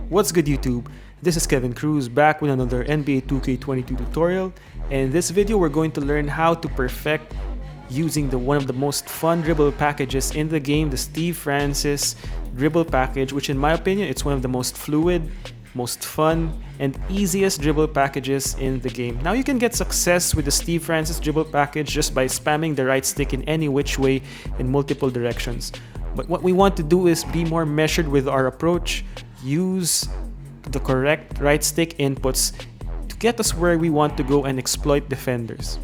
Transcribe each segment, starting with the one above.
What's good YouTube? This is Kevin Cruz back with another NBA 2K22 tutorial, and in this video we're going to learn how to perfect using one of the most fun dribble packages in the game, the Stevie Francis Dribble package, which in my opinion it's one of the most fluid, most fun, and easiest dribble packages in the game. Now you can get success with the Stevie Francis Dribble package just by spamming the right stick in any which way in multiple directions. But what we want to do is be more measured with our approach, use the correct right stick inputs to get us where we want to go and exploit defenders.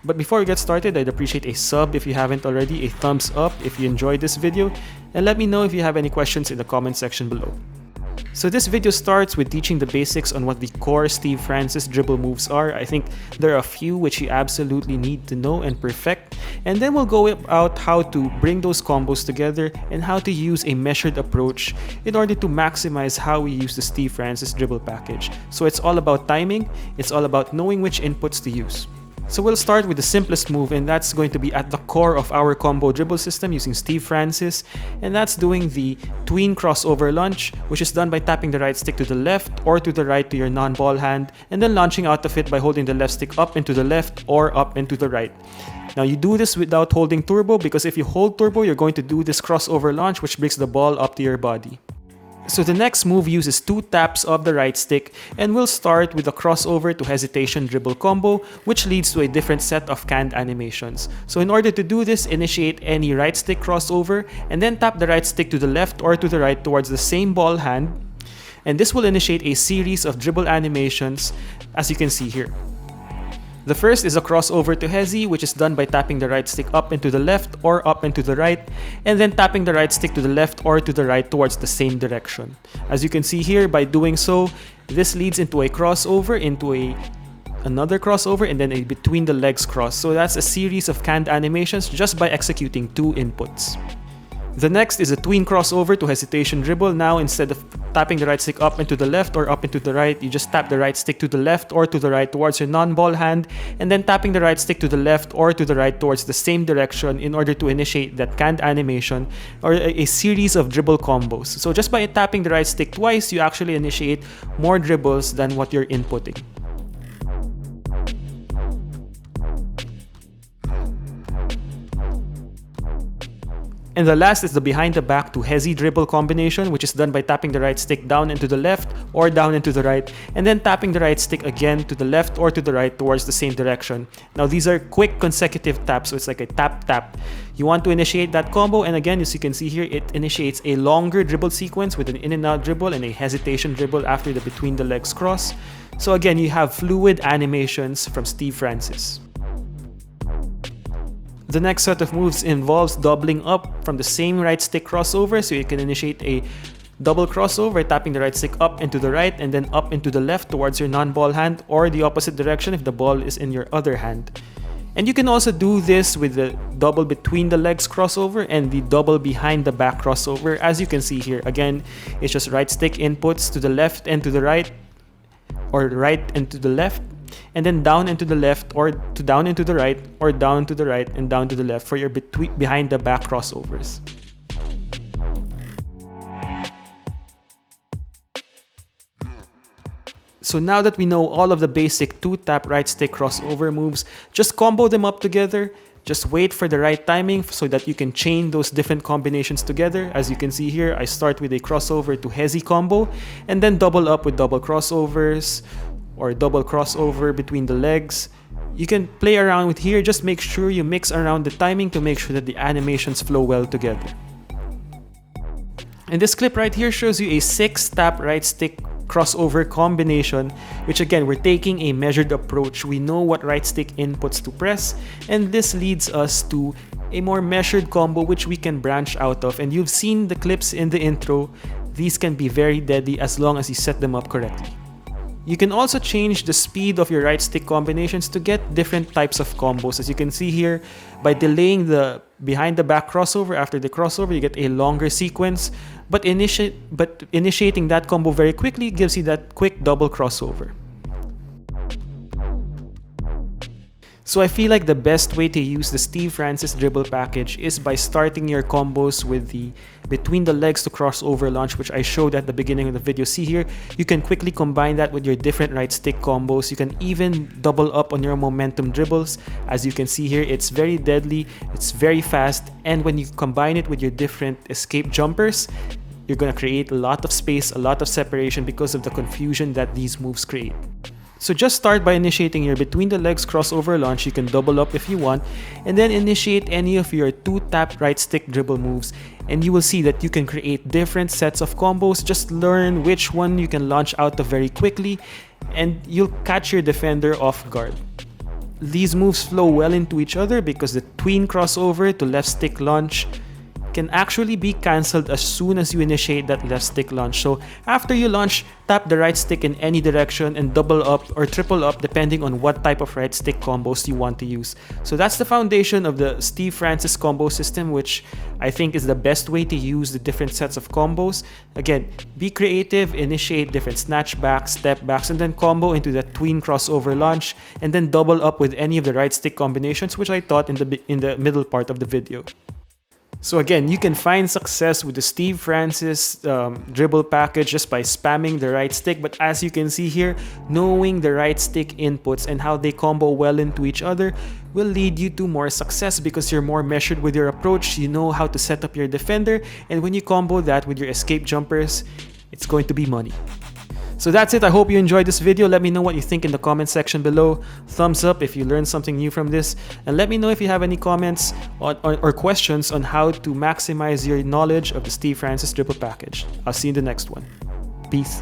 But before we get started, I'd appreciate a sub if you haven't already, a thumbs up if you enjoyed this video, and let me know if you have any questions in the comment section below. So this video starts with teaching the basics on what the core Stevie Francis dribble moves are. I think there are a few which you absolutely need to know and perfect, and then we'll go out how to bring those combos together and how to use a measured approach in order to maximize how we use the Stevie Francis dribble package. So it's all about timing, it's all about knowing which inputs to use. So we'll start with the simplest move, and that's going to be at the core of our combo dribble system using Stevie Francis, and that's doing the tween crossover launch, which is done by tapping the right stick to the left or to the right to your non-ball hand, and then launching out of it by holding the left stick up into the left or up into the right. Now you do this without holding turbo, because if you hold turbo, you're going to do this crossover launch which brings the ball up to your body. So the next move uses 2 taps of the right stick, and we'll start with a crossover to hesitation dribble combo, which leads to a different set of canned animations. So in order to do this, initiate any right stick crossover and then tap the right stick to the left or to the right towards the same ball hand, and this will initiate a series of dribble animations as you can see here. The first is a crossover to hezi, which is done by tapping the right stick up into the left or up into the right, and then tapping the right stick to the left or to the right towards the same direction. As you can see here, by doing so, this leads into a crossover, into another crossover, and then a between the legs cross. So that's a series of canned animations just by executing 2 inputs. The next is a tween crossover to hesitation dribble. Now instead of tapping the right stick up into the left or up into the right, you just tap the right stick to the left or to the right towards your non-ball hand, and then tapping the right stick to the left or to the right towards the same direction in order to initiate that canned animation or a series of dribble combos. So just by tapping the right stick twice, you actually initiate more dribbles than what you're inputting. And the last is the behind the back to hezi dribble combination, which is done by tapping the right stick down into the left or down into the right, and then tapping the right stick again to the left or to the right towards the same direction. Now these are quick consecutive taps, so it's like a tap tap. You want to initiate that combo, and again, as you can see here, it initiates a longer dribble sequence with an in and out dribble and a hesitation dribble after the between the legs cross. So again, you have fluid animations from Stevie Francis. The next set of moves involves doubling up from the same right stick crossover, so you can initiate a double crossover tapping the right stick up into the right and then up into the left towards your non-ball hand, or the opposite direction if the ball is in your other hand. And you can also do this with the double between the legs crossover and the double behind the back crossover. As you can see here, again, it's just right stick inputs to the left and to the right, or right and to the left, and then down into the left or to down into the right or down to the right and down to the left for your behind the back crossovers. So now that we know all of the basic 2-tap right stick crossover moves, just combo them up together. Just wait for the right timing so that you can chain those different combinations together. As you can see here, I start with a crossover to hezi combo and then double up with double crossovers or double crossover between the legs. You can play around with here, just make sure you mix around the timing to make sure that the animations flow well together. And this clip right here shows you a 6-tap right stick crossover combination, which again, we're taking a measured approach. We know what right stick inputs to press, and this leads us to a more measured combo which we can branch out of. And you've seen the clips in the intro. These can be very deadly as long as you set them up correctly. You can also change the speed of your right stick combinations to get different types of combos. As you can see here, by delaying the behind the back crossover after the crossover, you get a longer sequence, but initiating that combo very quickly gives you that quick double crossover. So I feel like the best way to use the Stevie Francis Dribble package is by starting your combos with the between the legs to crossover launch, which I showed at the beginning of the video. See here, you can quickly combine that with your different right stick combos. You can even double up on your momentum dribbles. As you can see here, it's very deadly, it's very fast, and when you combine it with your different escape jumpers, you're going to create a lot of space, a lot of separation because of the confusion that these moves create. So just start by initiating your between the legs crossover launch. You can double up if you want, and then initiate any of your 2-tap right stick dribble moves, and you will see that you can create different sets of combos. Just learn which one you can launch out of very quickly, and you'll catch your defender off guard. These moves flow well into each other because the tween crossover to left stick launch can actually be cancelled as soon as you initiate that left stick launch. So after you launch, tap the right stick in any direction and double up or triple up depending on what type of right stick combos you want to use. So that's the foundation of the Stevie Francis combo system, which I think is the best way to use the different sets of combos. Again, be creative, initiate different snatch backs, step backs, and then combo into the tween crossover launch, and then double up with any of the right stick combinations, which I taught in the middle part of the video. So again, you can find success with the Stevie Francis dribble package just by spamming the right stick. But as you can see here, knowing the right stick inputs and how they combo well into each other will lead you to more success because you're more measured with your approach. You know how to set up your defender, and when you combo that with your escape jumpers, it's going to be money. So that's it. I hope you enjoyed this video. Let me know what you think in the comment section below. Thumbs up if you learned something new from this. And let me know if you have any comments or questions on how to maximize your knowledge of the Stevie Francis Dribble package. I'll see you in the next one. Peace.